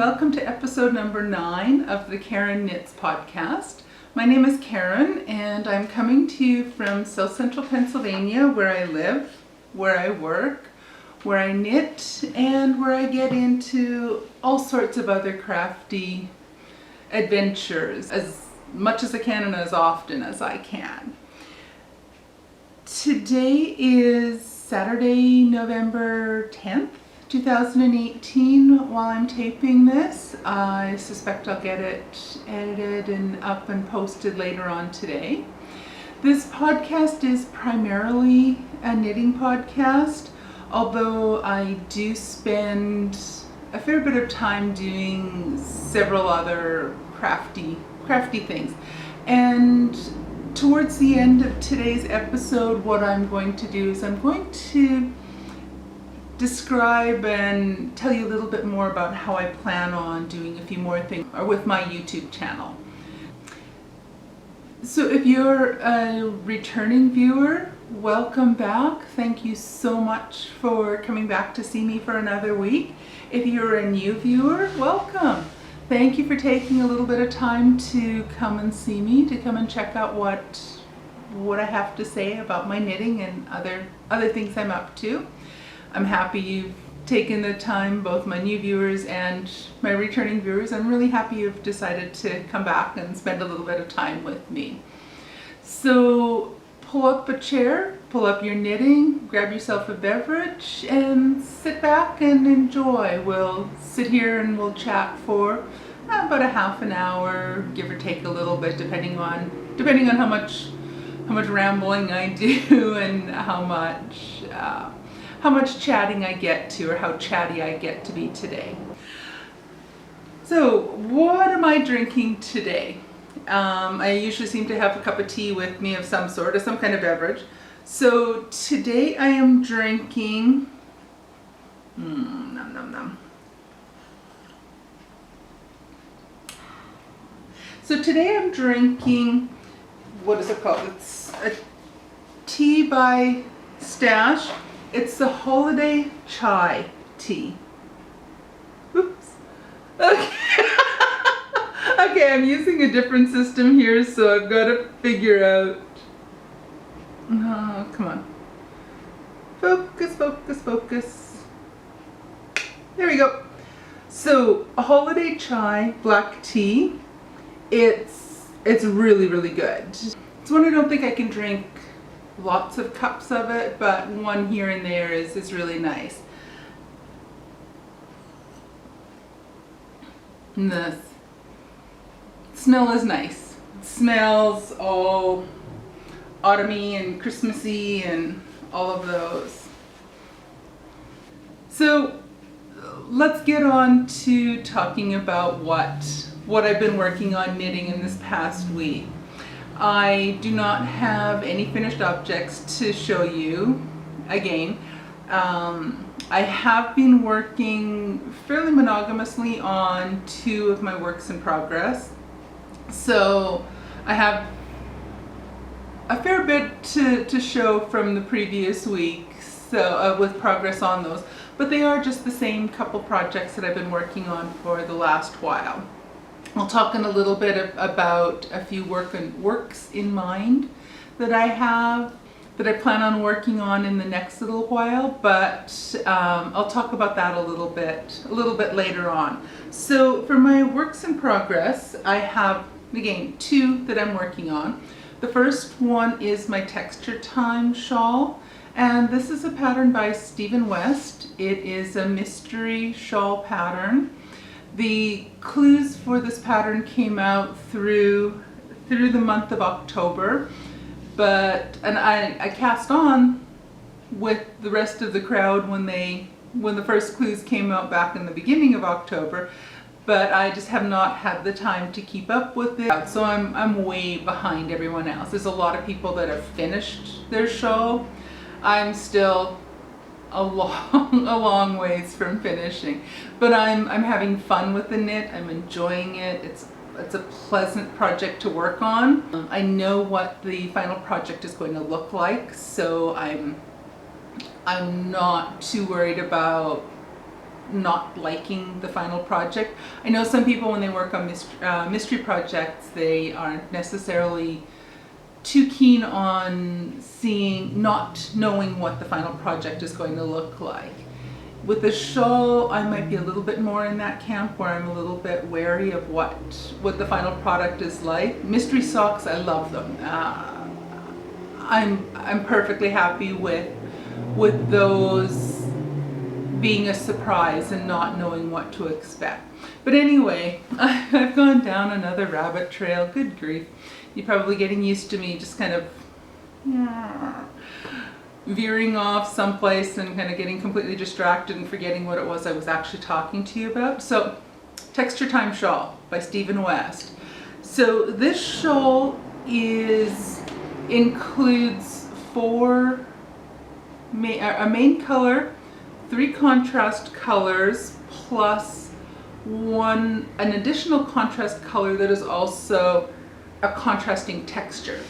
welcome to episode number 9 of the Karen Knits podcast. My name is Karen and I'm coming to you from South Central Pennsylvania, where I live, where I work, where I knit, and where I get into all sorts of other crafty adventures as much as I can and as often as I can. Today is Saturday, November 10th. 2018 while I'm taping this. I suspect I'll get it edited and up and posted later on today. This podcast is primarily a knitting podcast, although I do spend a fair bit of time doing several other crafty things. And towards the end of today's episode, what I'm going to do is I'm going to describe and tell you a little bit more about how I plan on doing a few more things with my YouTube channel. So if you're a returning viewer, welcome back. Thank you so much for coming back to see me for another week. If you're a new viewer, welcome. Thank you for taking a little bit of time to come and see me, to come and check out what I have to say about my knitting and other things I'm up to. I'm happy you've taken the time, both my new viewers and my returning viewers. I'm really happy you've decided to come back and spend a little bit of time with me. So pull up a chair, pull up your knitting, grab yourself a beverage, and sit back and enjoy. We'll sit here and we'll chat for about a half an hour, give or take a little bit, depending on how much rambling I do and how much chatting I get to, or how chatty I get to be today. So what am I drinking today? I usually seem to have a cup of tea with me of some sort, or some kind of beverage. So today I am drinking, So today I'm drinking, what is it called? It's a tea by Stash. It's the holiday chai tea. Oops. Okay. Okay, I'm using a different system here, so I've got to figure out. Oh, come on. Focus, focus, focus. There we go. So, a holiday chai black tea. It's really, really good. It's one I don't think I can drink lots of cups of it, but one here and there is really nice. And the smell is nice. It smells all autumny and Christmassy and all of those. So let's get on to talking about what I've been working on knitting in this past week. I do not have any finished objects to show you again. I have been working fairly monogamously on 2 of my works in progress. So I have a fair bit to show from the previous week, so with progress on those. But they are just the same couple projects that I've been working on for the last while. I'll talk in a little bit about a few works in mind that I plan on working on in the next little while, but I'll talk about that a little bit later on. So for my works in progress, I have, again, 2 that I'm working on. The first one is my Texture Time Shawl, and this is a pattern by Stephen West. It is a mystery shawl pattern. The clues for this pattern came out through the month of October, and I cast on with the rest of the crowd when the first clues came out back in the beginning of October, but I just have not had the time to keep up with it. So I'm way behind everyone else. There's a lot of people that have finished their shawl. I'm still a long ways from finishing, but I'm having fun with the knit. I'm enjoying it. It's a pleasant project to work on. I know what the final project is going to look like, so I'm not too worried about not liking the final project. I know some people, when they work on mystery projects, they aren't necessarily too keen on not knowing what the final project is going to look like. With the shawl, I might be a little bit more in that camp where I'm a little bit wary of what the final product is like. Mystery socks, I love them. I'm perfectly happy with those being a surprise and not knowing what to expect. But anyway, I've gone down another rabbit trail. Good grief. You're probably getting used to me just kind of veering off someplace and kind of getting completely distracted and forgetting what it was I was actually talking to you about. So, Texture Time Shawl by Stephen West. So this shawl includes a main color, 3 contrast colors, plus an additional contrast color that is also a contrasting texture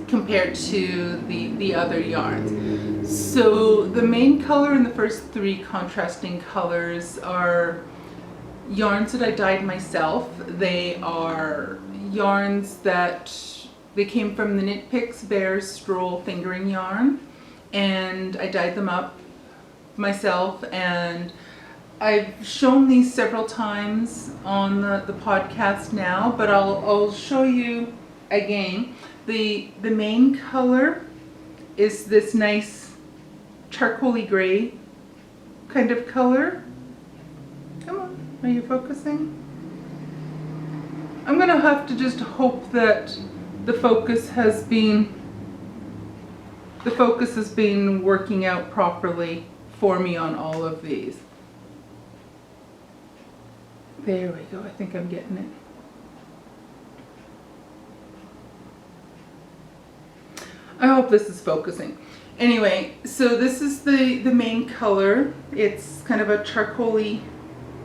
compared to the other yarns. So the main color and the first 3 contrasting colors are yarns that I dyed myself. They are yarns they came from the Knit Picks Bear Stroll fingering yarn, and I dyed them up myself, and I've shown these several times on the podcast now, but I'll show you again. The main color is this nice charcoaly gray kind of color. Come on, are you focusing? I'm gonna have to just hope that the focus has been working out properly for me on all of these. There we go, I think I'm getting it. I hope this is focusing. Anyway, so this is the main color. It's kind of a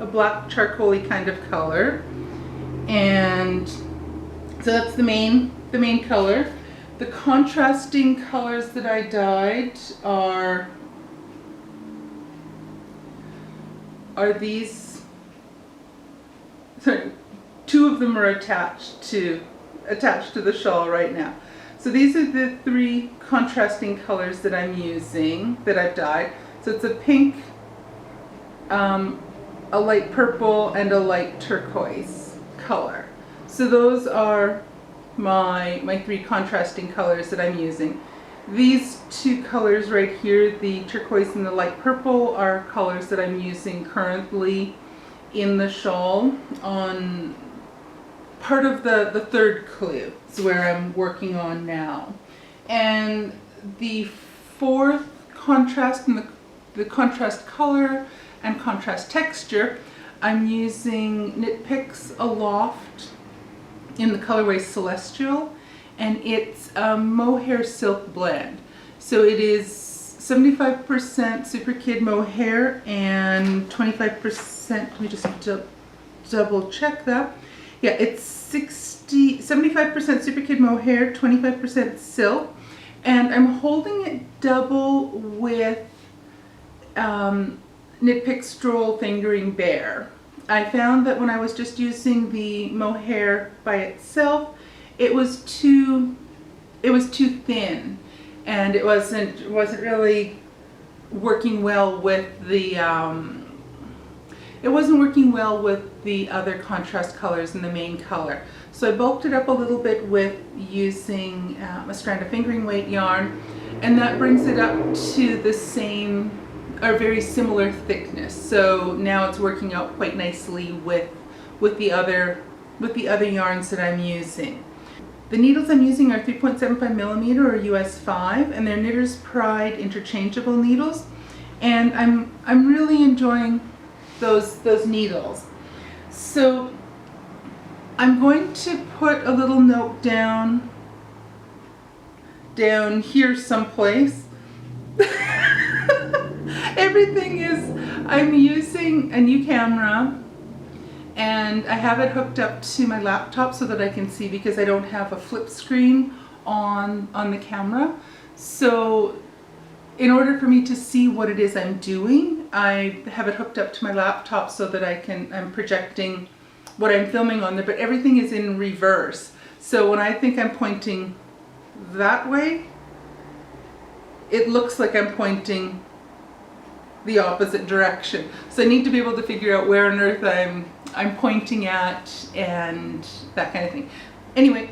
black charcoaly kind of color. And so that's the main color. The contrasting colors that I dyed are these. Sorry, 2 of them are attached to the shawl right now. So these are the 3 contrasting colors that I'm using, that I've dyed. So it's a pink, a light purple, and a light turquoise color. So those are my 3 contrasting colors that I'm using. These 2 colors right here, the turquoise and the light purple, are colors that I'm using currently in the shawl on part of the 3rd clue. It's where I'm working on now. And the 4th contrast, and the contrast color and contrast texture, I'm using Knit Picks Aloft in the colorway Celestial, and it's a mohair silk blend. So it is 75% Super Kid mohair and 25%, let me just double check that. Yeah, it's 75% Super Kid mohair, 25% silk, and I'm holding it double with Knit Pick Stroll Fingering Bear. I found that when I was just using the mohair by itself, it was too thin, and it wasn't really working well with the other contrast colors in the main color. So I bulked it up a little bit with using a strand of fingering weight yarn, and that brings it up to the same or very similar thickness. So now it's working out quite nicely with the other yarns that I'm using. The needles I'm using are 3.75 millimeter or US 5, and they're Knitter's Pride interchangeable needles, and I'm really enjoying those needles. So I'm going to put a little note down here someplace. Everything is, I'm using a new camera, and I have it hooked up to my laptop so that I can see, because I don't have a flip screen on the camera. So in order for me to see what it is I'm doing, I have it hooked up to my laptop so that I'm projecting what I'm filming on there, but everything is in reverse. So when I think I'm pointing that way, it looks like I'm pointing the opposite direction. So I need to be able to figure out where on earth I'm pointing at and that kind of thing. Anyway,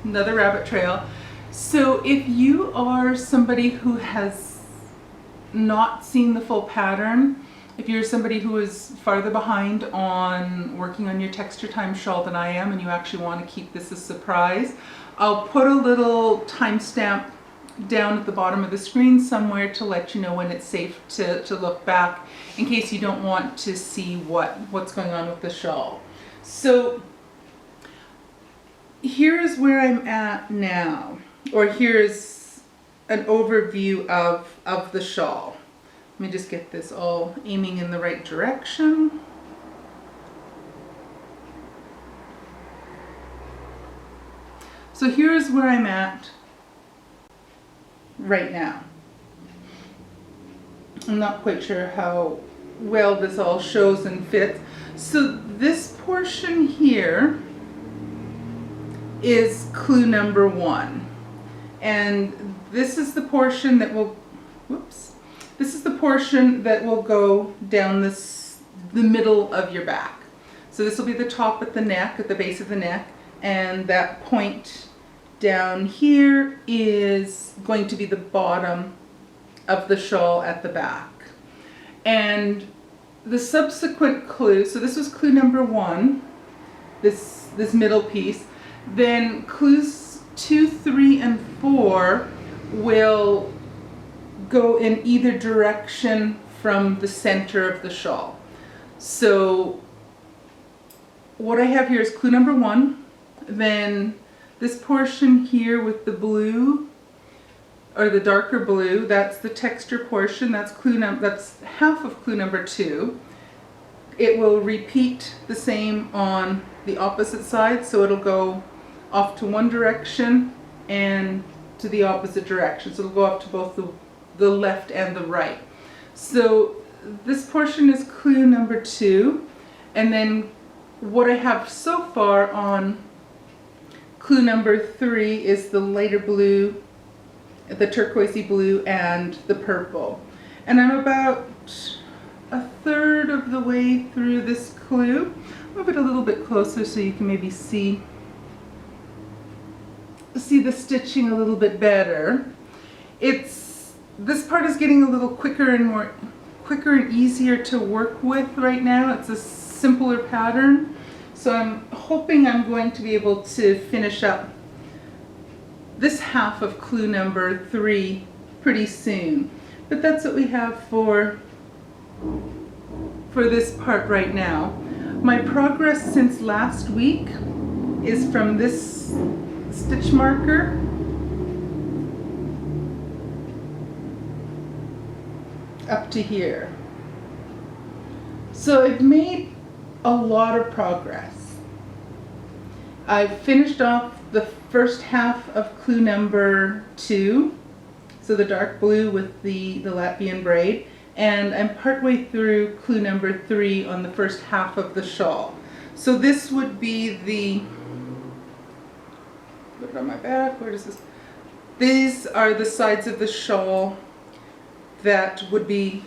another rabbit trail. So if you are somebody who has not seen the full pattern, if you're somebody who is farther behind on working on your Texture Time Shawl than I am and you actually want to keep this a surprise, I'll put a little timestamp down at the bottom of the screen somewhere to let you know when it's safe to look back in case you don't want to see what's going on with the shawl. So here's where I'm at now, or here's an overview of the shawl. Let me just get this all aiming in the right direction. So here's where I'm at right now. I'm not quite sure how well this all shows and fits. So this portion here is clue number 1. And this is the portion that will, this is the portion that will go down the middle of your back. So this will be the top at the neck, at the base of the neck, and that point down here is going to be the bottom of the shawl at the back. And the subsequent clue, so this was clue number 1, this middle piece, then clues 2, 3, and 4 will go in either direction from the center of the shawl. So what I have here is clue number 1, then this portion here with the blue, or the darker blue, that's the texture portion, that's half of clue number 2. It will repeat the same on the opposite side, so it'll go off to one direction and to the opposite direction. So it'll go off to both the left and the right. So this portion is clue number 2, and then what I have so far on clue number 3 is the lighter blue, the turquoisey blue, and the purple. And I'm about a third of the way through this clue. Move it a little bit closer so you can maybe see the stitching a little bit better. This part is getting a little quicker and easier to work with right now. It's a simpler pattern, so I'm hoping I'm going to be able to finish up this half of clue number 3 pretty soon. But that's what we have for this part right now. My progress since last week is from this stitch marker up to here. So I've made a lot of progress. I've finished off the first half of clue number 2, so the dark blue with the Latvian braid, and I'm partway through clue number 3 on the first half of the shawl. So this would be the, put it on my back, where does this, these are the sides of the shawl that would be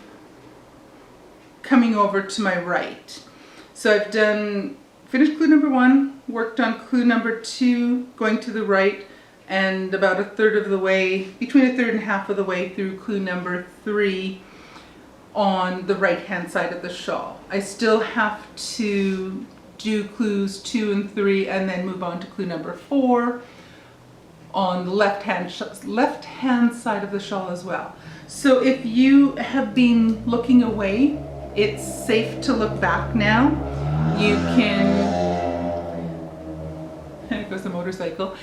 coming over to my right. So I've finished clue number 1, worked on clue number 2 going to the right, and about a third of the way, between a third and half of the way through clue number 3 on the right hand side of the shawl. I still have to do clues 2 and 3 and then move on to clue number 4 on the left hand side of the shawl as well. So if you have been looking away, it's safe to look back now. You can, there goes the motorcycle.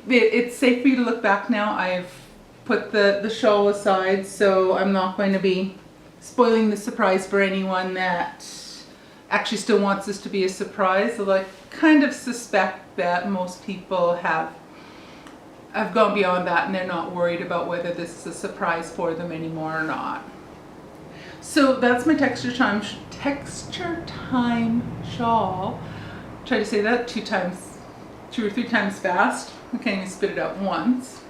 It's safe for you to look back now. I've put the shawl aside, so I'm not going to be spoiling the surprise for anyone that actually still wants this to be a surprise. So I kind of suspect that most people have I've gone beyond that and they're not worried about whether this is a surprise for them anymore or not. So that's my Texture Time Shawl. Try to say that 2 or 3 times fast. I can't even spit it out once.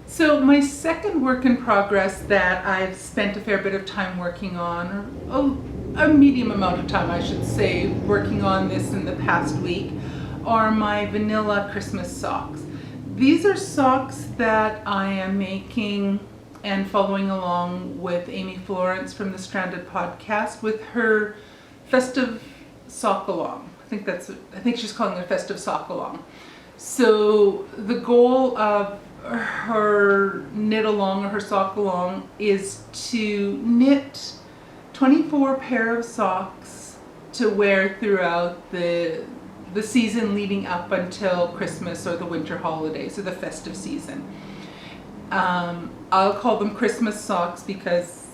So my second work in progress that I've spent a fair bit of time working on, or a medium amount of time I should say, working on this in the past week, are my vanilla Christmas socks. These are socks that I am making and following along with Amy Florence from the Stranded podcast with her festive sock along. I think she's calling it a festive sock along. So the goal of her knit along or her sock along is to knit 24 pair of socks to wear throughout the season leading up until Christmas or the winter holidays or the festive season. I'll call them Christmas socks because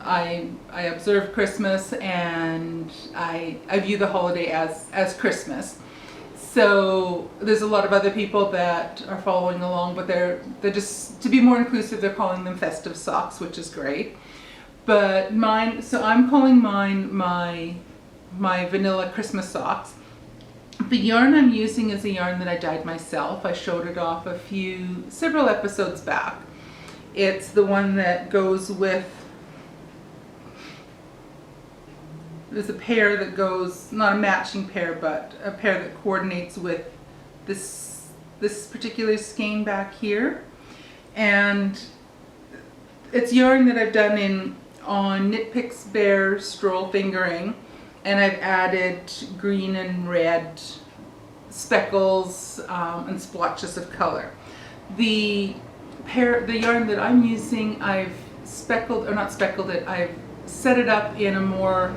I observe Christmas and I view the holiday as Christmas. So there's a lot of other people that are following along, but they're just, to be more inclusive, they're calling them festive socks, which is great. But mine, so I'm calling mine my vanilla Christmas socks. The yarn I'm using is a yarn that I dyed myself. I showed it off several episodes back. It's the one that goes with, there's a pair that goes, not a matching pair, but a pair that coordinates with this particular skein back here. And it's yarn that I've done on Knit Picks Bear Stroll Fingering, and I've added green and red speckles and splotches of color. The yarn that I'm using, I've I've set it up in a more,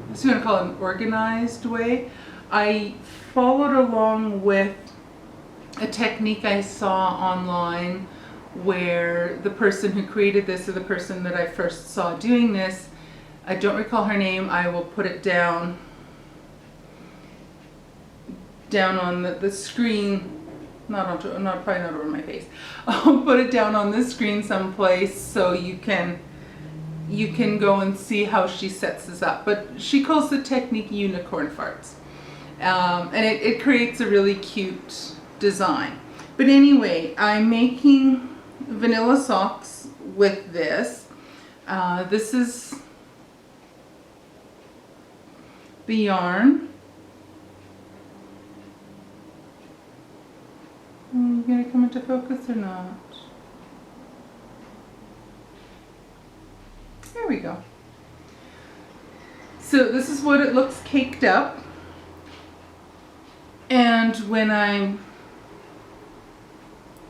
I was going to call it an organized way. I followed along with a technique I saw online where the person who created this, or the person that I first saw doing this, I don't recall her name, I will put it down on the screen, probably not over my face. I'll put it down on the screen someplace so you can go and see how she sets this up. But she calls the technique unicorn farts. And it creates a really cute design. But anyway, I'm making vanilla socks with this. This is the yarn. Are you going to come into focus or not? There we go. So this is what it looks caked up. And when I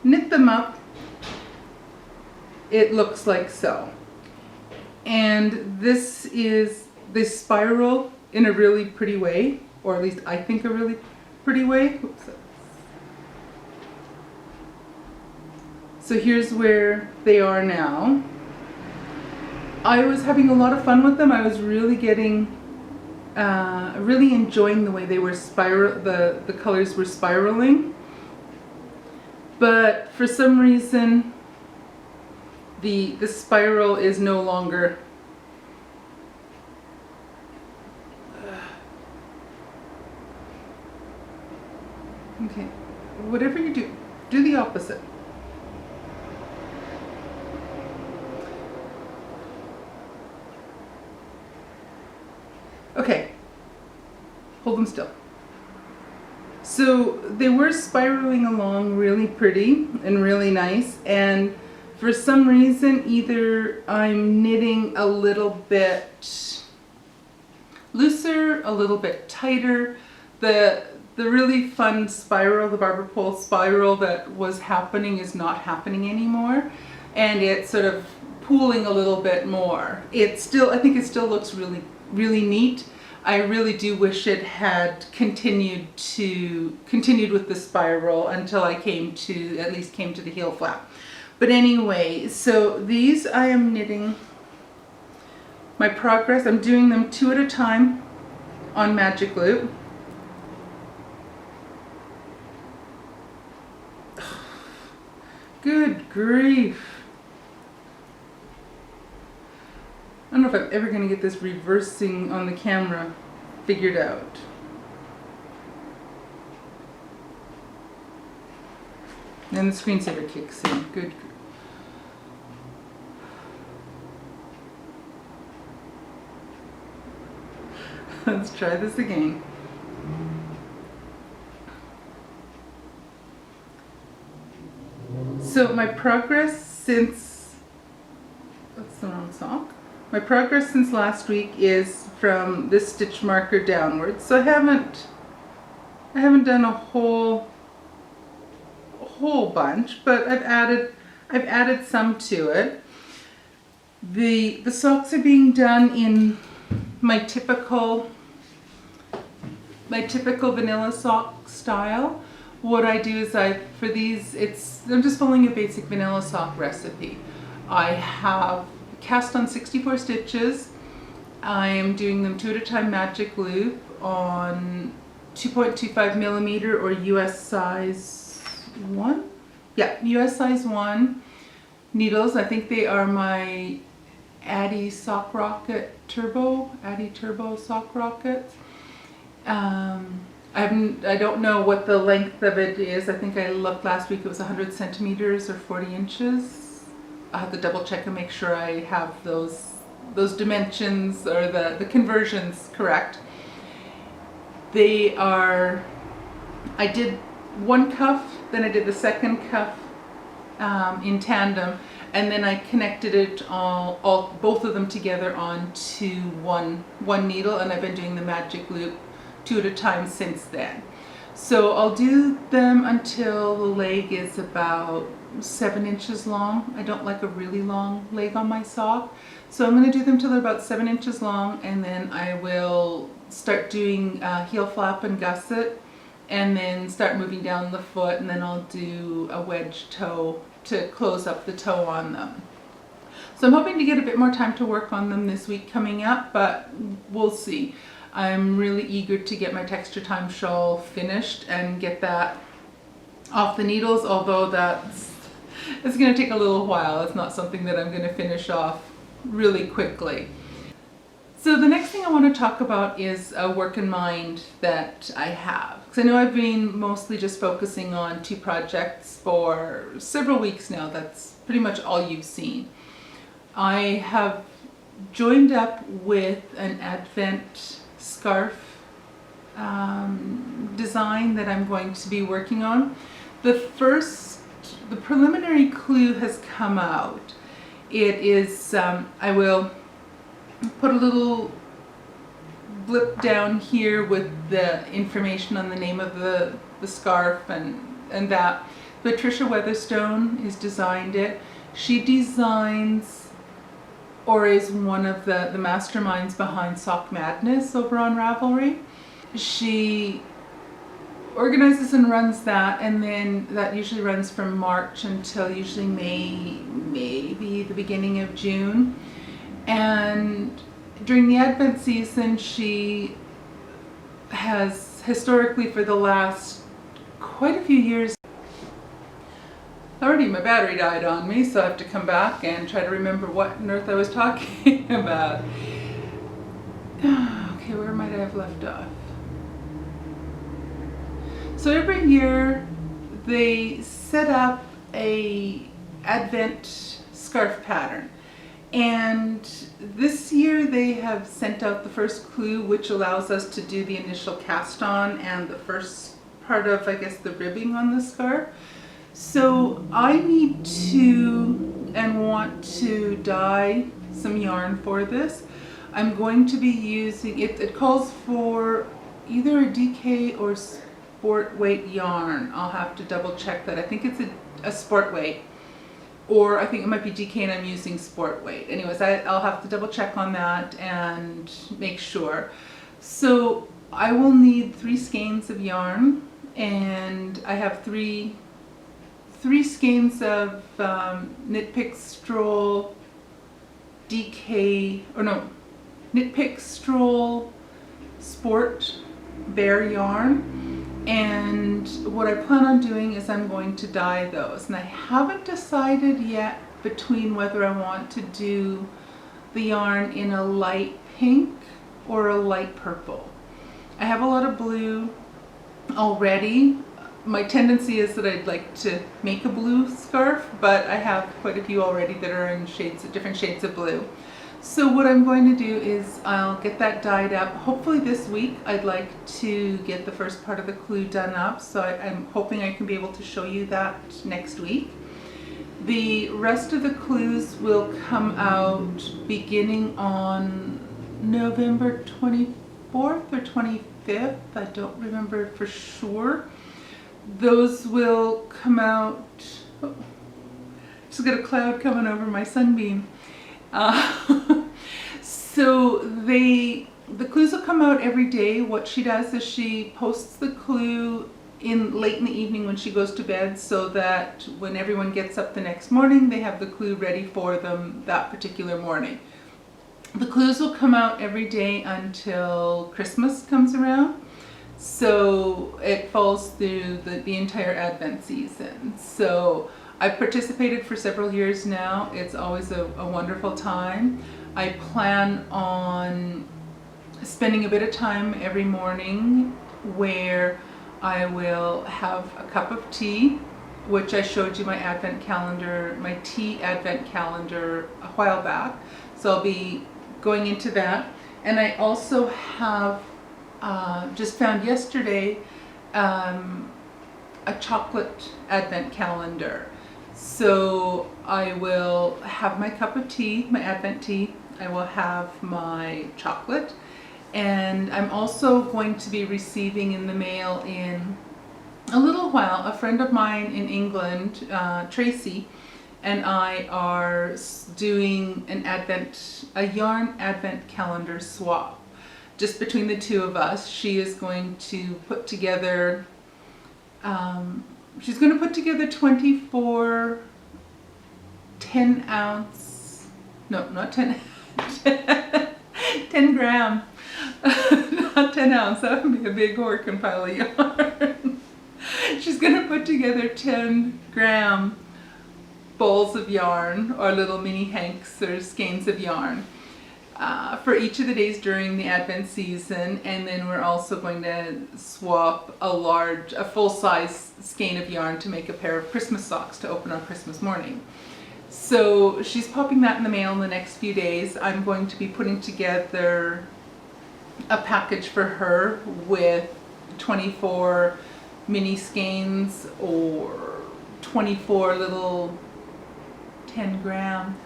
knit them up, it looks like so. And this is, they spiral in a really pretty way, or at least I think a really pretty way. Oops. So here's where they are now. I was having a lot of fun with them. I was really really enjoying the way they were the colors were spiraling. But for some reason, the spiral is no longer okay. Whatever you do the opposite. Okay, hold them still. So they were spiraling along really pretty and really nice, and for some reason either I'm knitting a little bit looser, a little bit tighter. The really fun spiral, the barber pole spiral that was happening is not happening anymore, and it's sort of pooling a little bit more. I think it still looks really neat. I really do wish it had continued with the spiral until I at least came to the heel flap. But anyway, so these I am knitting my progress. I'm doing them 2 at a time. on magic loop. Good grief. I don't know if I'm ever going to get this reversing on the camera figured out. Then the screensaver kicks in. Good. Let's try this again. So my progress since, that's the wrong sock. My progress since last week is from this stitch marker downwards. So I haven't done a whole bunch, but I've added some to it. The socks are being done in my typical vanilla sock style. What I do is for these, I'm just following a basic vanilla sock recipe. I have cast on 64 stitches. I am doing them 2 at a time magic loop on 2.25 millimeter or US size 1. Yeah, US size 1 needles. I think they are my Addy Sock Rocket Turbo Sock Rockets. I don't know what the length of it is. I think I looked last week, it was 100 centimeters or 40 inches. I'll have to double check and make sure I have those dimensions or the conversions correct. I did one cuff, then I did the second cuff in tandem, and then I connected it both of them together onto one needle, and I've been doing the magic loop 2 at a time since then. So I'll do them until the leg is about 7 inches long. I don't like a really long leg on my sock. So I'm going to do them till they're about 7 inches long, and then I will start doing heel flap and gusset, and then start moving down the foot, and then I'll do a wedge toe to close up the toe on them. So I'm hoping to get a bit more time to work on them this week coming up, but we'll see. I'm really eager to get my Texture Time Shawl finished and get that off the needles, although it's going to take a little while. It's not something that I'm going to finish off really quickly. So the next thing I want to talk about is a work in mind that I have. Because I know I've been mostly just focusing on 2 projects for several weeks now. That's pretty much all you've seen. I have joined up with an Advent scarf design that I'm going to be working on. The preliminary clue has come out. It is, I will put a little blip down here with the information on the name of the scarf and that. Patricia Weatherstone has designed it. She designs or is one of the masterminds behind Sock Madness over on Ravelry. She organizes and runs that, and then that usually runs from March until usually May, maybe the beginning of June. And during the Advent season, she has historically for the last quite a few years. Already my battery died on me, so I have to come back and try to remember what on earth I was talking about. Okay, where might I have left off? So every year they set up a Advent scarf pattern. And this year they have sent out the first clue, which allows us to do the initial cast on and the first part of, I guess, the ribbing on the scarf. So I need to and want to dye some yarn for this. I'm going to be using, it calls for either a DK or sport weight yarn. I'll have to double check that. I think it's a sport weight, or I think it might be DK and I'm using sport weight. Anyways, I'll have to double check on that and make sure. So I will need 3 skeins of yarn, and I have three skeins of Knit Pick Stroll DK, or no, Knit Pick Stroll sport bear yarn. And what I plan on doing is I'm going to dye those. And I haven't decided yet between whether I want to do the yarn in a light pink or a light purple. I have a lot of blue already. My tendency is that I'd like to make a blue scarf, but I have quite a few already that are in different shades of blue. So what I'm going to do is I'll get that dyed up. Hopefully this week. I'd like to get the first part of the clue done up, so I'm hoping I can be able to show you that next week. The rest of the clues will come out beginning on November 24th or 25th. I don't remember for sure. Those will come out. Oh, just got a cloud coming over my sunbeam. So the clues will come out every day. What she does is she posts the clue late in the evening when she goes to bed, so that when everyone gets up the next morning, they have the clue ready for them that particular morning. The clues will come out every day until Christmas comes around. So it falls through the entire Advent season. So I've participated for several years now. It's always a wonderful time. I plan on spending a bit of time every morning where I will have a cup of tea, which I showed you my Advent calendar, my tea Advent calendar a while back. So I'll be going into that. And I also have just found yesterday a chocolate Advent calendar. So I will have my cup of tea, my Advent tea. I will have my chocolate. And I'm also going to be receiving in the mail in a little while. A friend of mine in England, Tracy, and I are doing a yarn Advent calendar swap. Just between the two of us. She is going to put together, she's going to put together 24 10-ounce, no, not 10, 10 gram, not 10 ounce, that would be a big working pile of yarn. She's going to put together 10 gram balls of yarn, or little mini hanks or skeins of yarn. For each of the days during the Advent season, and then we're also going to swap a full-size skein of yarn to make a pair of Christmas socks to open on Christmas morning. So she's popping that in the mail in the next few days. I'm going to be putting together a package for her with 24 mini skeins or 24 little 10 gram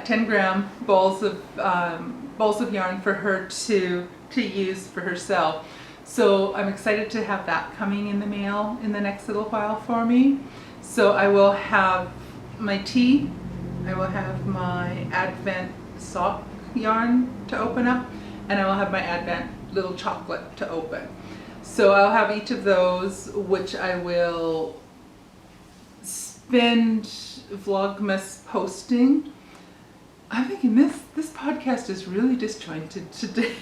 10 gram balls of yarn for her to use for herself. So I'm excited to have that coming in the mail in the next little while for me. So I will have my tea, I will have my Advent sock yarn to open up, and I will have my Advent little chocolate to open. So I'll have each of those, which I will spend Vlogmas posting. I'm thinking this podcast is really disjointed today.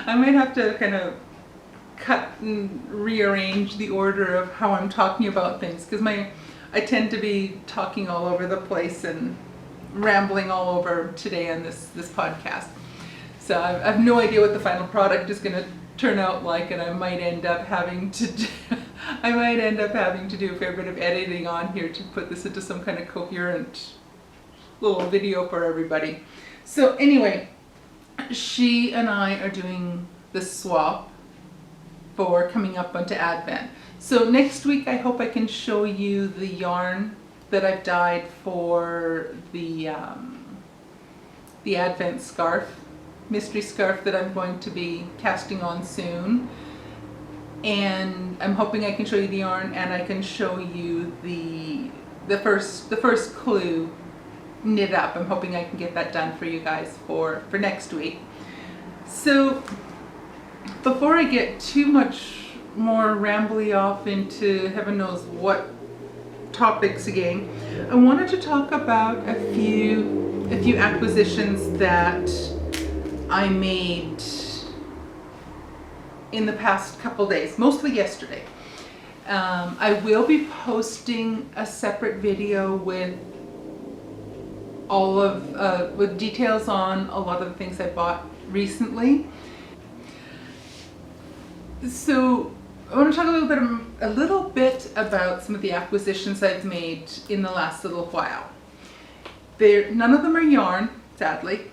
I might have to kind of cut and rearrange the order of how I'm talking about things, because I tend to be talking all over the place and rambling all over today on this podcast. So I have no idea what the final product is going to turn out like, and I might end up having to do a fair bit of editing on here to put this into some kind of coherent little video for everybody. So anyway, she and I are doing the swap for coming up onto Advent. So next week I hope I can show you the yarn that I've dyed for the Advent scarf, mystery scarf that I'm going to be casting on soon. And I'm hoping I can show you the yarn, and I can show you the first clue knit up. I'm hoping I can get that done for you guys for next week. So before I get too much more rambly off into heaven knows what topics again, I wanted to talk about a few acquisitions that I made in the past couple days, mostly yesterday. I will be posting a separate video with all of with details on a lot of the things I bought recently. So I want to talk a little bit about some of the acquisitions I've made in the last little while. None of them are yarn, sadly.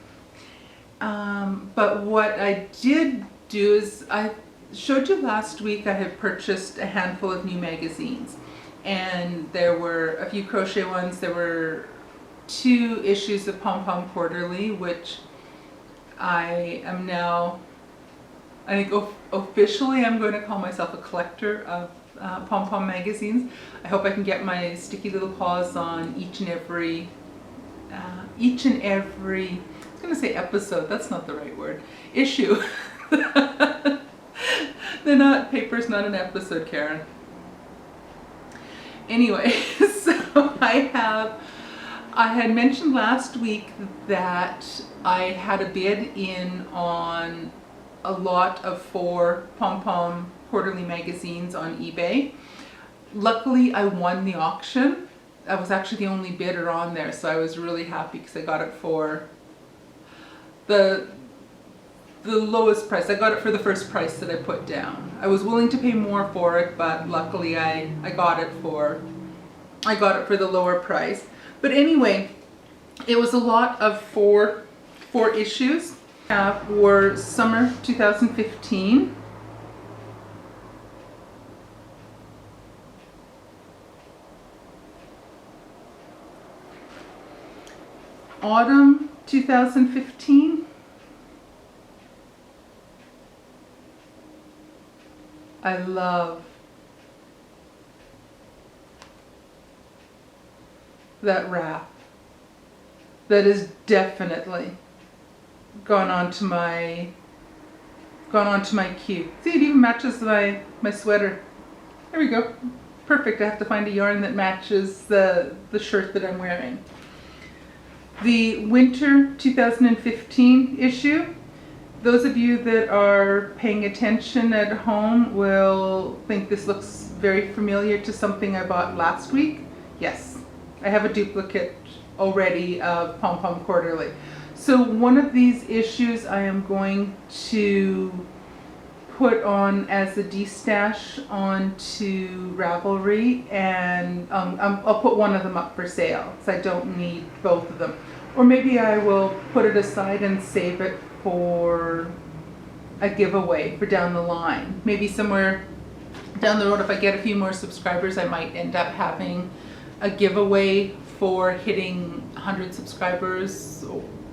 But what I did do is, I showed you last week I had purchased a handful of new magazines, and there were a few crochet ones. There were 2 issues of Pom Pom Quarterly, which I am now, I think officially I'm going to call myself a collector of Pom Pom magazines. I hope I can get my sticky little paws on each and every, I was going to say episode, that's not the right word, issue. Paper's not an episode, Karen. Anyway, so I had mentioned last week that I had a bid in on a lot of 4 Pom Pom Quarterly magazines on eBay. Luckily, I won the auction. I was actually the only bidder on there, so I was really happy because I got it for the lowest price. I got it for the first price that I put down. I was willing to pay more for it, but luckily I got it for the lower price. But anyway, it was a lot of 4 issues. Were summer 2015, autumn 2015, I love that wrap. That is definitely gone onto my queue. See, it even matches my sweater. There we go. Perfect. I have to find a yarn that matches the shirt that I'm wearing. The winter 2015 issue. Those of you that are paying attention at home will think this looks very familiar to something I bought last week. Yes, I have a duplicate already of Pom Pom Quarterly. So one of these issues I am going to put on as a de-stash onto Ravelry, and I'll put one of them up for sale because I don't need both of them. Or maybe I will put it aside and save it for a giveaway for down the line. Maybe somewhere down the road, if I get a few more subscribers, I might end up having a giveaway for hitting 100 subscribers.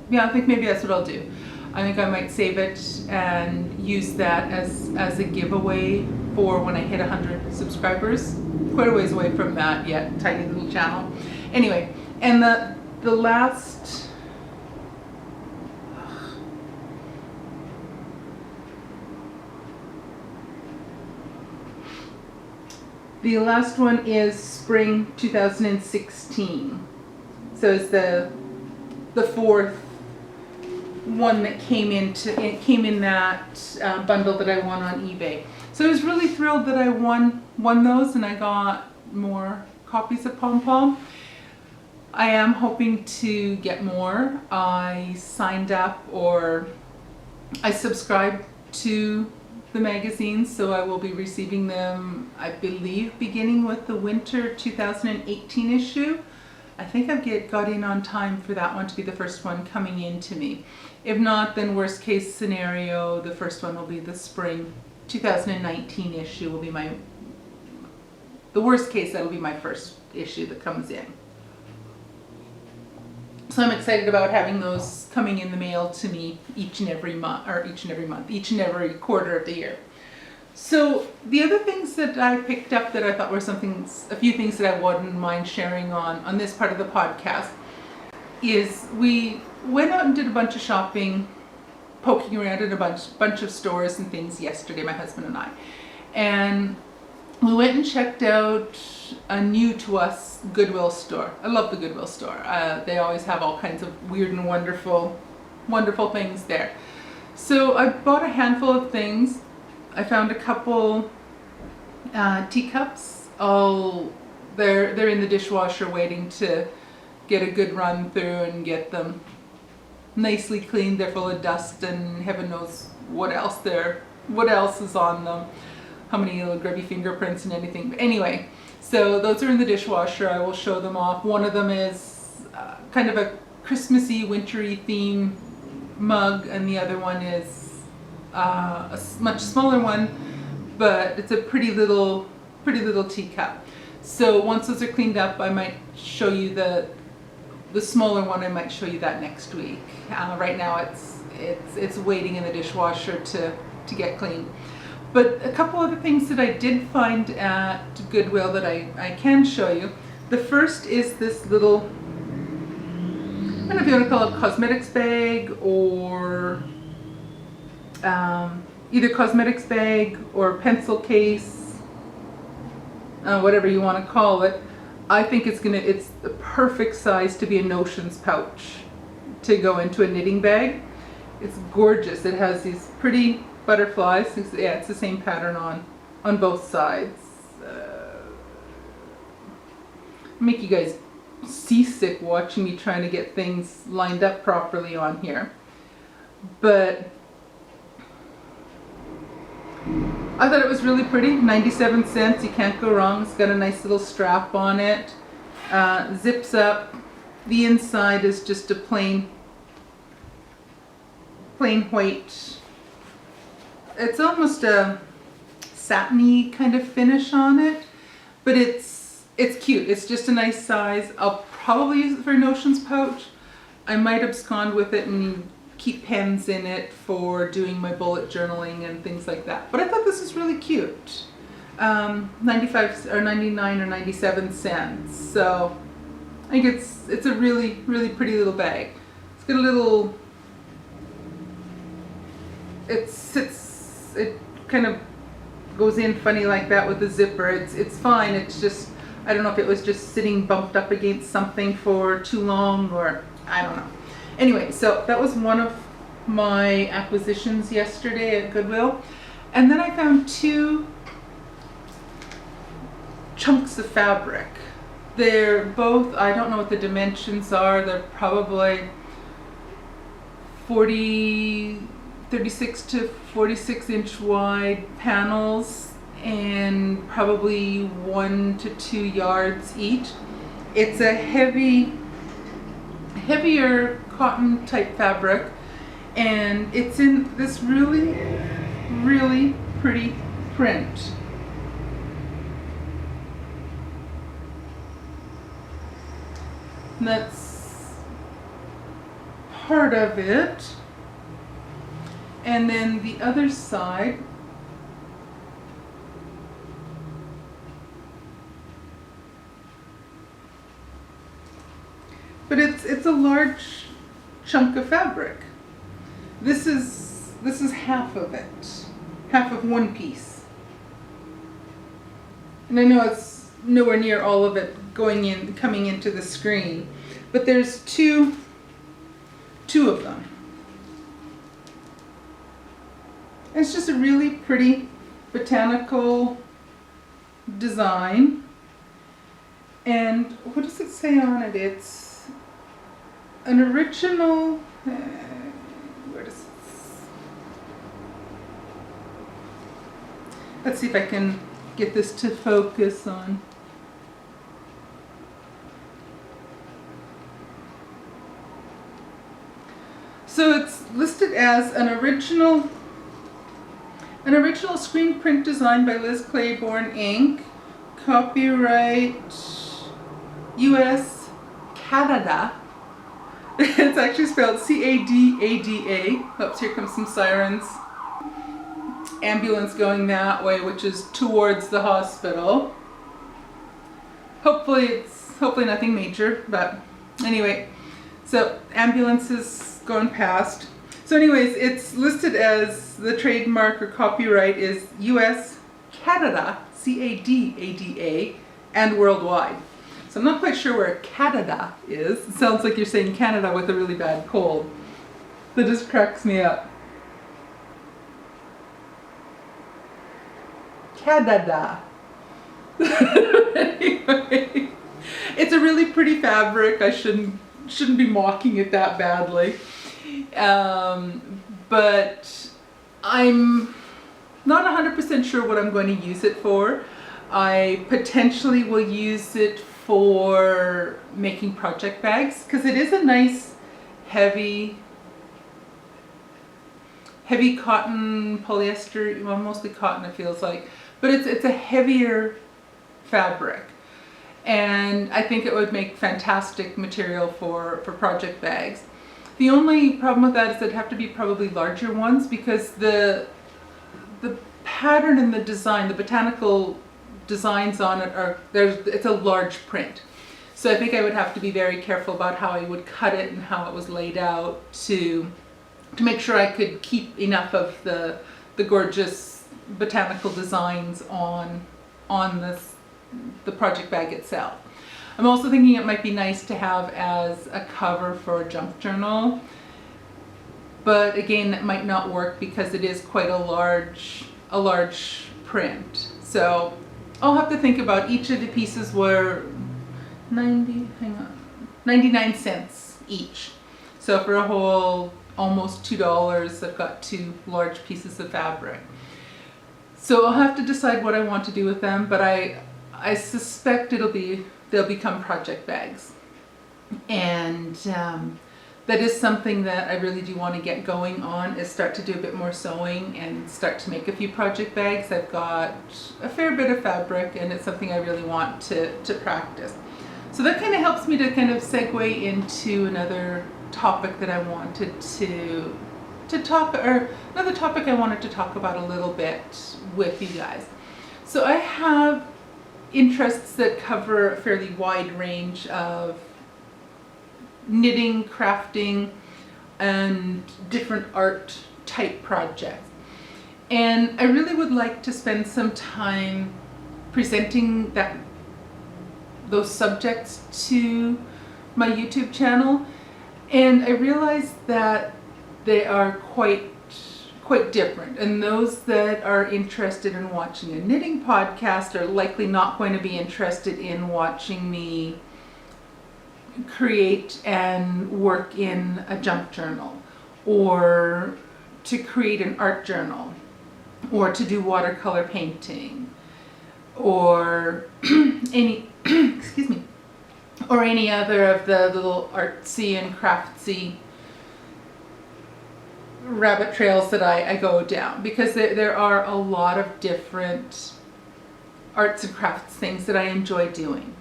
Yeah, I think maybe that's what I'll do. I think I might save it and use that as a giveaway for when I hit 100 subscribers. Quite a ways away from that yet, tiny little channel. Anyway, and the last one is spring 2016. So it's the 4th one that came in that bundle that I won on eBay. So I was really thrilled that I won those, and I got more copies of Pom Pom. I am hoping to get more. I signed up, or I subscribed to the magazines, so I will be receiving them, I believe, beginning with the winter 2018 issue. I think I got in on time for that one to be the first one coming in to me. If not, then worst case scenario, the first one will be the spring 2019 issue will be the worst case, that'll be my first issue that comes in. So I'm excited about having those coming in the mail to me each and every each and every quarter of the year. So the other things that I picked up that I thought were a few things that I wouldn't mind sharing on this part of the podcast is we went out and did a bunch of shopping, poking around in a bunch of stores and things yesterday, my husband and I. And we went and checked out a new to us Goodwill store. I love the Goodwill store. They always have all kinds of weird and wonderful things there. So I bought a handful of things. I found a couple teacups. They're in the dishwasher waiting to get a good run through and get them nicely cleaned. They're full of dust and heaven knows what else is on them. How many little grubby fingerprints and anything. But anyway, so those are in the dishwasher. I will show them off. One of them is kind of a Christmassy, wintry theme mug, and the other one is a much smaller one, but it's a pretty little teacup. So once those are cleaned up, I might show you the smaller one. I might show you that next week. Right now it's waiting in the dishwasher to get clean. But a couple other things that I did find at Goodwill that I can show you. The first is this little, I don't know if you want to call it cosmetics bag or either cosmetics bag or pencil case, whatever you want to call it. I think it's the perfect size to be a notions pouch to go into a knitting bag. It's gorgeous. It has these pretty butterflies. Yeah, it's the same pattern on both sides. Make you guys seasick watching me trying to get things lined up properly on here. But I thought it was really pretty. 97 cents, you can't go wrong. It's got a nice little strap on it. Zips up. The inside is just a plain white. It's almost a satiny kind of finish on it, but it's cute. It's just a nice size. I'll probably use it for a notions pouch. I might abscond with it and keep pens in it for doing my bullet journaling and things like that. But I thought this was really cute. 95 or 99 or 97 cents. So I think it's a really pretty little bag. It's got a little, it kind of goes in funny like that with the zipper. It's fine. It's just, I don't know if it was just sitting bumped up against something for too long, or I don't know. Anyway, so that was one of my acquisitions yesterday at Goodwill. And then I found two chunks of fabric. They're both, I don't know what the dimensions are. They're probably 36 to 46 inch wide panels and probably 1 to 2 yards each. It's a heavier cotton type fabric, and it's in this really pretty print. And that's part of it. And then the other side, but it's a large chunk of fabric. This is half of it, half of one piece. And I know it's nowhere near all of it coming into the screen, but there's two of them. And it's just a really pretty botanical design. And what does it say on it? It's an original, where does it? Let's see if I can get this to focus on. So it's listed as an original screen print design by Liz Claiborne Inc. Copyright US Canada. It's actually spelled C-A-D-A-D-A. Oops, here comes some sirens. Ambulance going that way, which is towards the hospital. Hopefully nothing major, but anyway. So ambulance is going past. So anyways, it's listed as the trademark or copyright is US Canada, C-A-D-A-D-A, and worldwide. So I'm not quite sure where Canada is. It sounds like you're saying Canada with a really bad cold. That just cracks me up. Canada. Anyway, it's a really pretty fabric. I shouldn't be mocking it that badly. But I'm not 100% sure what I'm going to use it for. I potentially will use it for making project bags because it is a nice heavy cotton, polyester, well, mostly cotton it feels like, but it's a heavier fabric. And I think it would make fantastic material for project bags. The only problem with that is it'd have to be probably larger ones because the pattern and the design, the botanical designs on it it's a large print. So I think I would have to be very careful about how I would cut it and how it was laid out to make sure I could keep enough of the gorgeous botanical designs on the project bag itself. I'm also thinking it might be nice to have as a cover for a junk journal, but again that might not work because it is quite a large print. So I'll have to think about. Each of the pieces were 99 cents each. So for a whole almost $2, I've got 2 large pieces of fabric. So I'll have to decide what I want to do with them, but I suspect they'll become project bags. And that is something that I really do want to get going on, is start to do a bit more sewing and start to make a few project bags. I've got a fair bit of fabric and it's something I really want to practice. So that kind of helps me to kind of segue into another topic that I wanted to talk, or another topic I wanted to talk about a little bit with you guys. So I have interests that cover a fairly wide range of knitting, crafting, and different art type projects. And I really would like to spend some time presenting those subjects to my YouTube channel. And I realized that they are quite different, and those that are interested in watching a knitting podcast are likely not going to be interested in watching me create and work in a junk journal, or to create an art journal, or to do watercolor painting, or any excuse me, or any other of the little artsy and craftsy rabbit trails that I go down, because there are a lot of different arts and crafts things that I enjoy doing.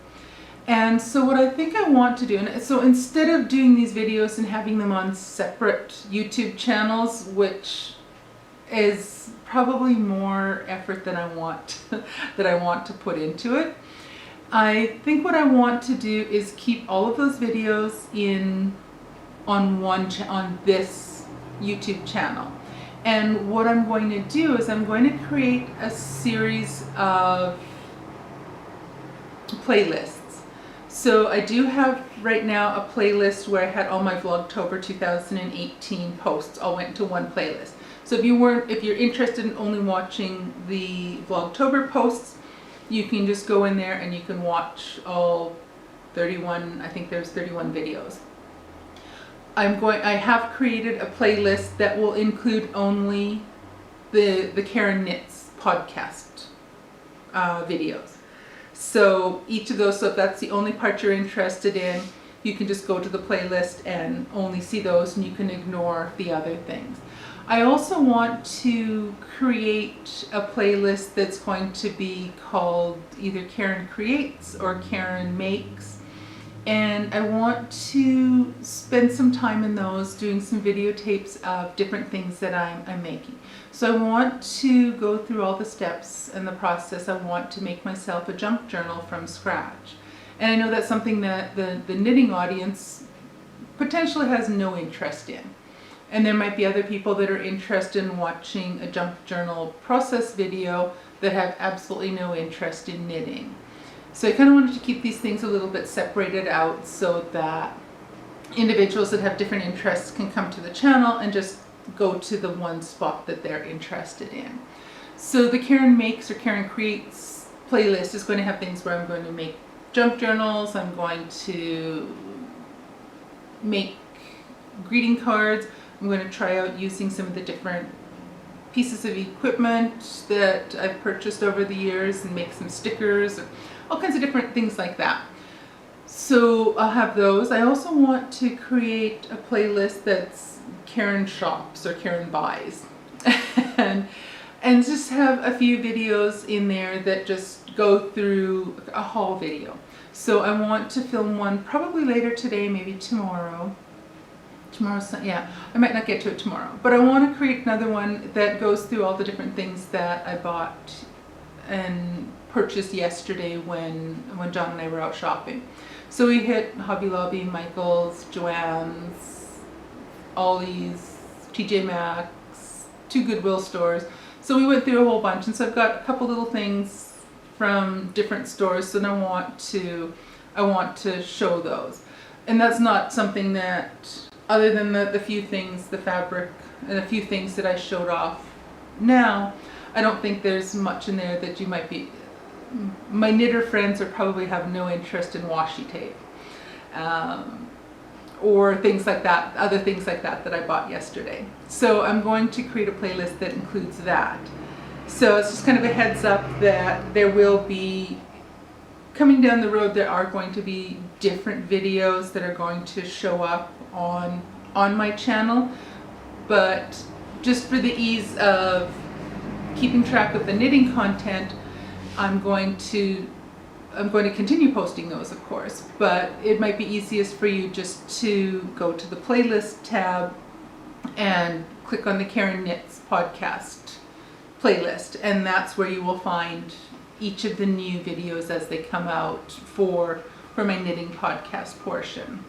And so what I think I want to do, and so instead of doing these videos and having them on separate YouTube channels, which is probably more effort than I want to put into it, I think what I want to do is keep all of those videos on this YouTube channel. And what I'm going to do is I'm going to create a series of playlists. So I do have right now a playlist where I had all my Vlogtober 2018 posts all went into one playlist. So if you're interested in only watching the Vlogtober posts, you can just go in there and you can watch all 31, I think there's 31 videos. I have created a playlist that will include only the Karen Knits podcast videos. So each of those, so if that's the only part you're interested in, you can just go to the playlist and only see those, and you can ignore the other things. I also want to create a playlist that's going to be called either Karen Creates or Karen Makes. And I want to spend some time in those doing some videotapes of different things that I'm making. So I want to go through all the steps and the process. I want to make myself a junk journal from scratch. And I know that's something that the knitting audience potentially has no interest in. And there might be other people that are interested in watching a junk journal process video that have absolutely no interest in knitting. So I kind of wanted to keep these things a little bit separated out so that individuals that have different interests can come to the channel and just go to the one spot that they're interested in. So the Karen Makes or Karen Creates playlist is going to have things where I'm going to make junk journals, I'm going to make greeting cards, I'm going to try out using some of the different pieces of equipment that I've purchased over the years and make some stickers, all kinds of different things like that. So I'll have those. I also want to create a playlist that's Karen Shops or Karen Buys and just have a few videos in there that just go through a haul video. So I want to film one probably later today, maybe tomorrow. Yeah, I might not get to it tomorrow, but I want to create another one that goes through all the different things that I bought and purchased yesterday when John and I were out shopping. So we hit Hobby Lobby, Michael's, Joann's, Ollie's, TJ Maxx, 2 Goodwill stores. So we went through a whole bunch, and so I've got a couple little things from different stores, so I want to show those. And that's not something that, other than the few things, the fabric and a few things that I showed off now, I don't think there's much in there that you might be, my knitter friends are probably have no interest in washi tape. Or things like that, other things like that I bought yesterday. So I'm going to create a playlist that includes that. So it's just kind of a heads up that there will be, coming down the road, there are going to be different videos that are going to show up on my channel, but just for the ease of keeping track of the knitting content, I'm going to continue posting those, of course, but it might be easiest for you just to go to the playlist tab and click on the Karen Knits podcast playlist, and that's where you will find each of the new videos as they come out for my knitting podcast portion.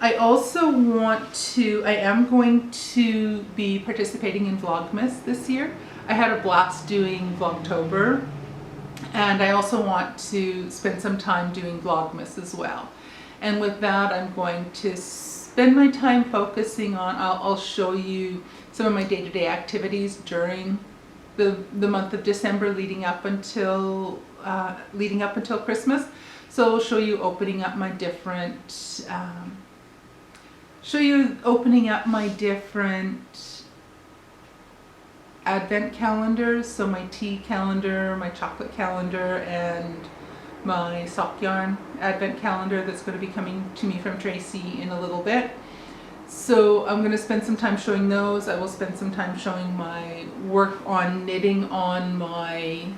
I am going to be participating in Vlogmas this year. I had a blast doing Vlogtober, and I also want to spend some time doing Vlogmas as well. And with that, I'm going to spend my time focusing on, I'll show you some of my day-to-day activities during the month of December leading up until Christmas. So I'll show you opening up my different advent calendars, so my tea calendar, my chocolate calendar, and my sock yarn advent calendar that's going to be coming to me from Tracy in a little bit. So I'm going to spend some time showing those. I will spend some time showing my work on knitting on my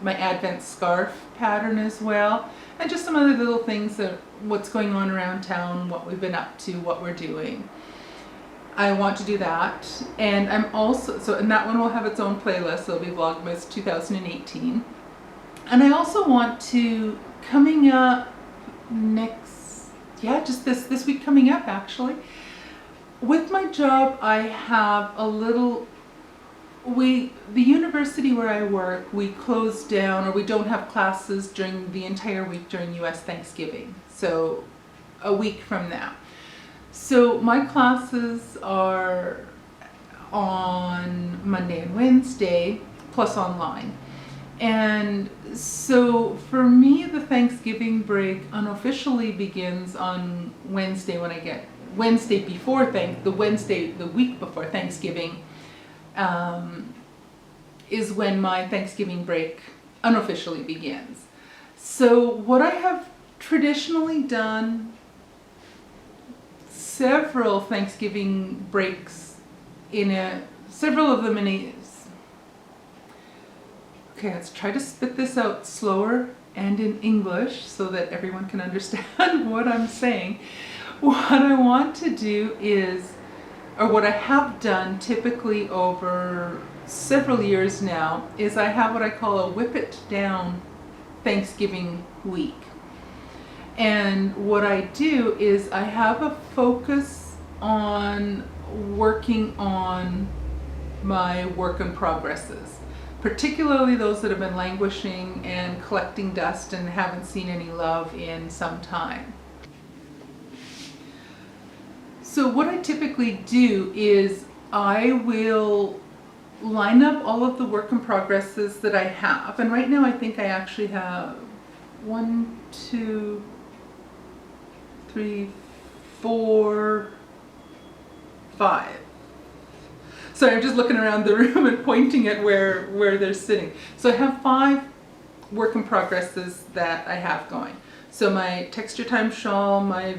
advent scarf pattern as well, and just some other little things that what's going on around town, what we've been up to, what we're doing. I want to do that, and I'm also, and that one will have its own playlist. It'll be Vlogmas 2018. And I also want to, coming up just this week coming up actually, with my job I have a little, the university where I work, we closed down, or we don't have classes during the entire week during US Thanksgiving, so a week from now. So my classes are on Monday and Wednesday, plus online. And so for me, the Thanksgiving break unofficially begins on Wednesday when I get, the week before Thanksgiving is when my Thanksgiving break unofficially begins. So what I have traditionally done, several Thanksgiving breaks several of them okay, let's try to spit this out slower and in English so that everyone can understand what I'm saying. What I want to do is, or what I have done typically over several years now, is I have what I call a whip it down Thanksgiving week. And what I do is I have a focus on working on my work in progresses, particularly those that have been languishing and collecting dust and haven't seen any love in some time. So what I typically do is I will line up all of the work in progresses that I have. And right now I think I actually have 1, 2, 3, 4, 5. So I'm just looking around the room and pointing at where they're sitting. So I have 5 work in progresses that I have going. So my Texture Time Shawl, my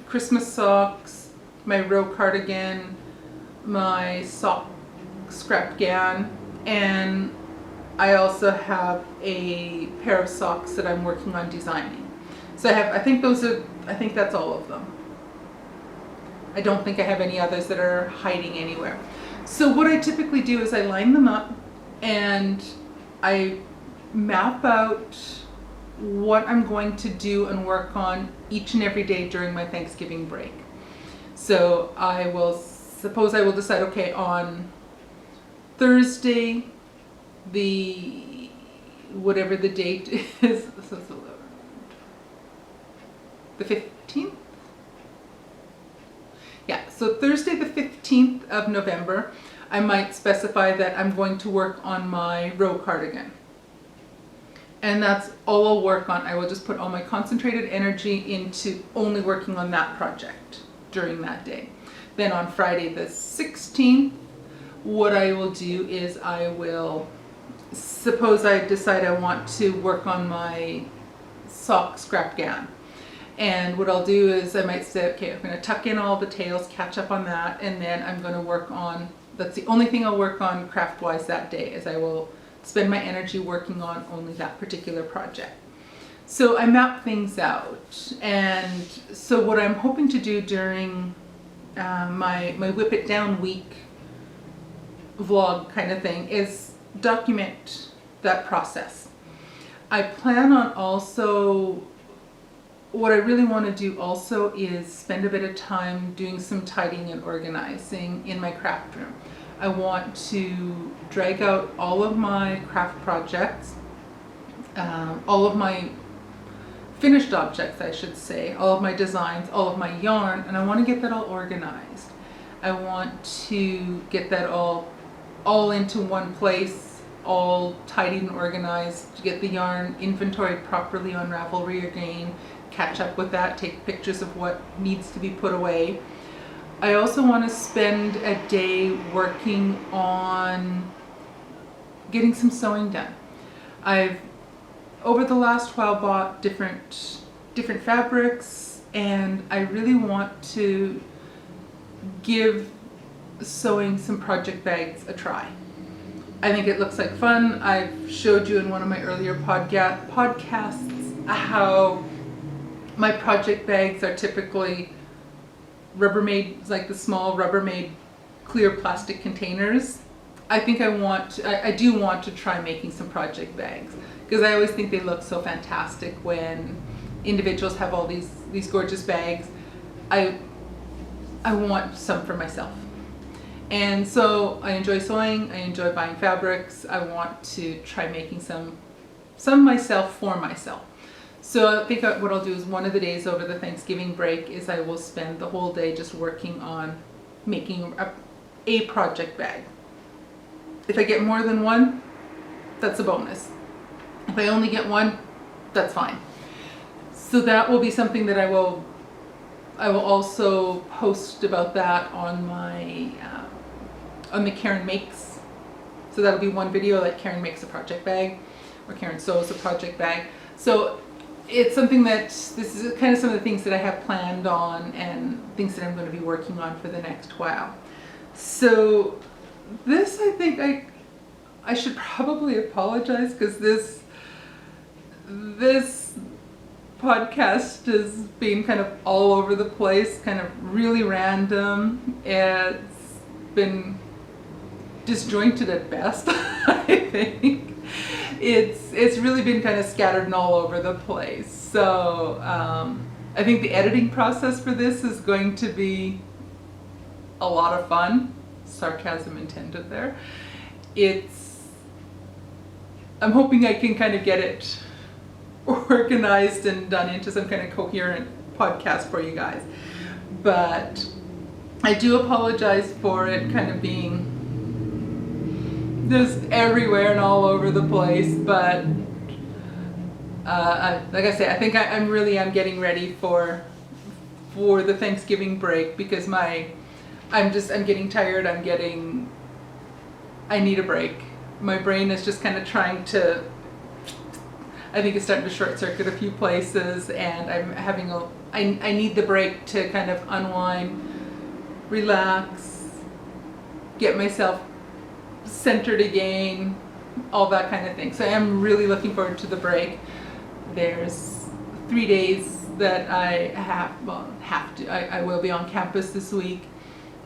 Christmas socks, my row cardigan, my sock scrap gown, and I also have a pair of socks that I'm working on designing. So I think that's all of them. I don't think I have any others that are hiding anywhere. So what I typically do is I line them up and I map out what I'm going to do and work on each and every day during my Thanksgiving break. So I will decide, okay, on Thursday, whatever the date is, the 15th? Yeah, so Thursday the 15th of November, I might specify that I'm going to work on my row cardigan. And that's all I'll work on. I will just put all my concentrated energy into only working on that project during that day. Then on Friday the 16th, what I will do is suppose I decide I want to work on my sock scrap gown. And what I'll do is I might say, okay, I'm going to tuck in all the tails, catch up on that, and then I'm going to work on, that's the only thing I'll work on craft-wise that day, is I will spend my energy working on only that particular project. So I map things out. And so what I'm hoping to do during my Whip It Down week vlog kind of thing is document that process. I plan on also, what I really want to do also is spend a bit of time doing some tidying and organizing in my craft room. I want to drag out all of my craft projects, all of my finished objects, I should say, all of my designs, all of my yarn, and I want to get that all organized. I want to get that all into one place, all tidied and organized, to get the yarn inventoried properly on Ravelry again, catch up with that, take pictures of what needs to be put away. I also want to spend a day working on getting some sewing done. I've, over the last while, bought different fabrics, and I really want to give sewing some project bags a try. I think it looks like fun. I've showed you in one of my earlier podcasts how my project bags are typically Rubbermaid, like the small Rubbermaid clear plastic containers. I think I do want to try making some project bags, because I always think they look so fantastic when individuals have all these gorgeous bags. I want some for myself. And so I enjoy sewing, I enjoy buying fabrics. I want to try making some myself for myself. So I think what I'll do is one of the days over the Thanksgiving break is I will spend the whole day just working on making a project bag. If I get more than one, that's a bonus. If I only get one, that's fine. So that will be something that I will also post about that on my on the Karen Makes. So that'll be one video, like Karen makes a project bag or Karen sews a project bag. So it's something that, this is kind of some of the things that I have planned on and things that I'm going to be working on for the next while. So this, I think I should probably apologize, because this podcast has been kind of all over the place, kind of really random. It's been disjointed at best, I think. It's really been kind of scattered and all over the place. So I think the editing process for this is going to be a lot of fun. Sarcasm intended there. I'm hoping I can kind of get it organized and done into some kind of coherent podcast for you guys. But I do apologize for it kind of being just everywhere and all over the place. But like I say, I think I'm really getting ready for the Thanksgiving break, because I'm getting tired. I need a break. My brain is just kind of trying to, I think it's starting to short circuit a few places, and I'm having I need the break to kind of unwind, relax, get myself centered again, all that kind of thing. So I'm really looking forward to the break. There's 3 days that I will be on campus this week,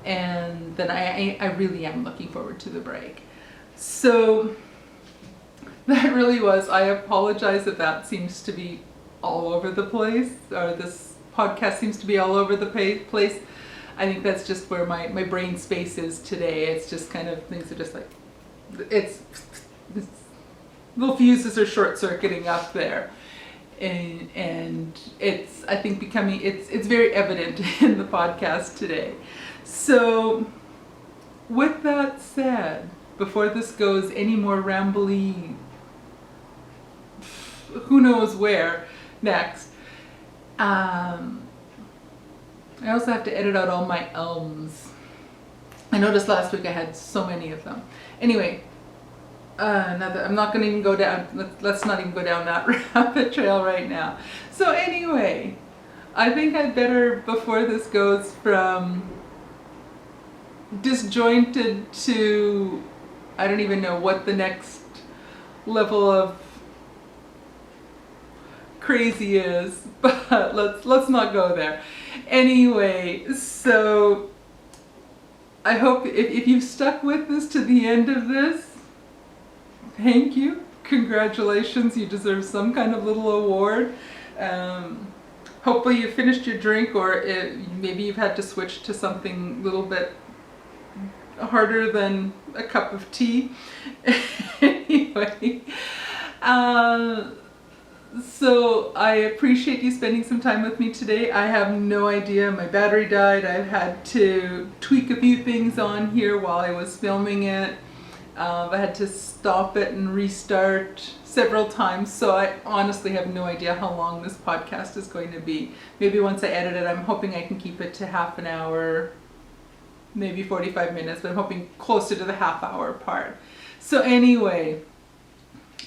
and then I really am looking forward to the break. So that really was, I apologize if that seems to be all over the place, or this podcast seems to be all over the place. I think that's just where my brain space is today. It's just kind of, things are just like, it's little fuses are short circuiting up there. And it's, I think, it's very evident in the podcast today. So with that said, before this goes any more rambly, who knows where next, I also have to edit out all my ums. I noticed last week I had so many of them. Anyway, I'm not going to even go down, let's not even go down that rabbit trail right now. So anyway, I think I'd better, before this goes from disjointed to, I don't even know what the next level of crazy is, but let's not go there. Anyway, so I hope if you've stuck with this to the end of this, thank you. Congratulations, you deserve some kind of little award. Hopefully you finished your drink, or maybe you've had to switch to something a little bit harder than a cup of tea. Anyway, so I appreciate you spending some time with me today. I have no idea, my battery died. I've had to tweak a few things on here while I was filming it. I had to stop it and restart several times, so I honestly have no idea how long this podcast is going to be. Maybe once I edit it, I'm hoping I can keep it to half an hour, maybe 45 minutes, but I'm hoping closer to the half-hour part. So anyway,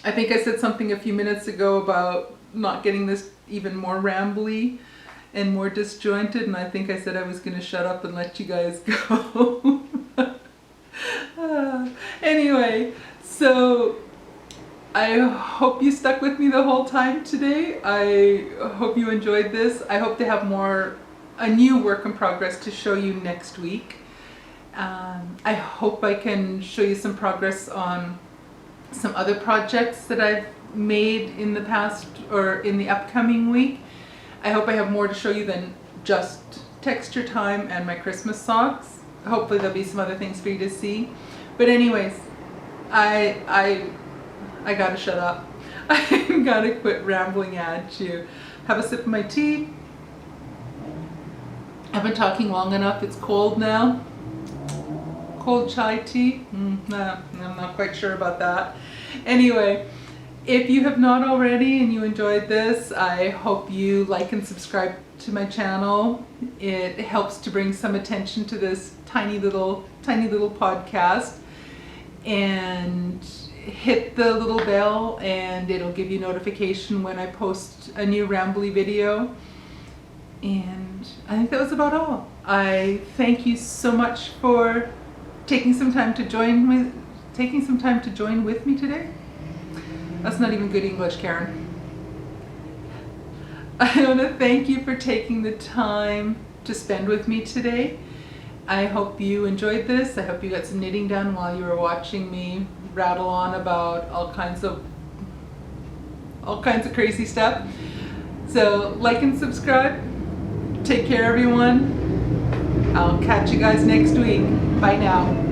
I think I said something a few minutes ago about not getting this even more rambly and more disjointed, and I think I said I was going to shut up and let you guys go. Anyway, so I hope you stuck with me the whole time today. I hope you enjoyed this. I hope to have a new work in progress to show you next week. I hope I can show you some progress on some other projects that I've made in the past or in the upcoming week. I hope I have more to show you than just Texture Time and my Christmas socks. Hopefully there'll be some other things for you to see. But anyways, I gotta shut up. I gotta quit rambling at you. Have a sip of my tea. I've been talking long enough. It's cold now. Cold chai tea? Nah, I'm not quite sure about that. Anyway, if you have not already and you enjoyed this, I hope you like and subscribe to my channel. It helps to bring some attention to this tiny little podcast. And hit the little bell and it'll give you notification when I post a new rambly video. And I think that was about all. I thank you so much for taking some time to join with me today. That's not even good English, Karen. I want to thank you for taking the time to spend with me today. I hope you enjoyed this. I hope you got some knitting done while you were watching me rattle on about all kinds of crazy stuff. So like and subscribe. Take care, everyone. I'll catch you guys next week. Bye now.